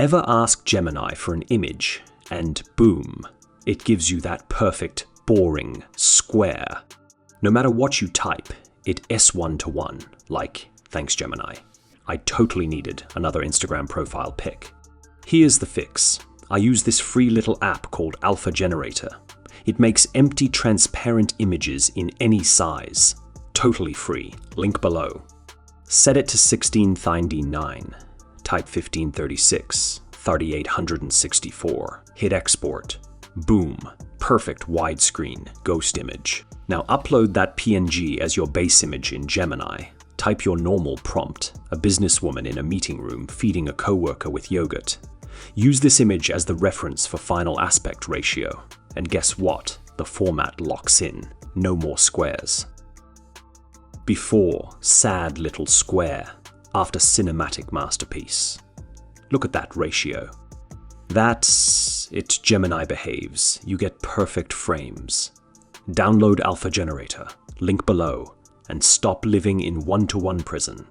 Ever ask Gemini for an image, and boom, it gives you that perfect, boring square. No matter what you type, it S1 to 1, like, thanks Gemini. I totally needed another Instagram profile pic. Here's the fix. I use this free little app called Alpha Generator. It makes empty, transparent images in any size. Totally free. Link below. Set it to 16:9. Type 1536, 3864. Hit export. Boom. Perfect widescreen ghost image. Now upload that PNG as your base image in Gemini. Type your normal prompt, a businesswoman in a meeting room feeding a coworker with yogurt. Use this image as the reference for final aspect ratio. And guess what? The format locks in. No more squares. Before, sad little square. After cinematic masterpiece. Look at that ratio. That's it. Gemini behaves. You get perfect frames. Download Alpha Generator. Link below. And stop living in one-to-one prison.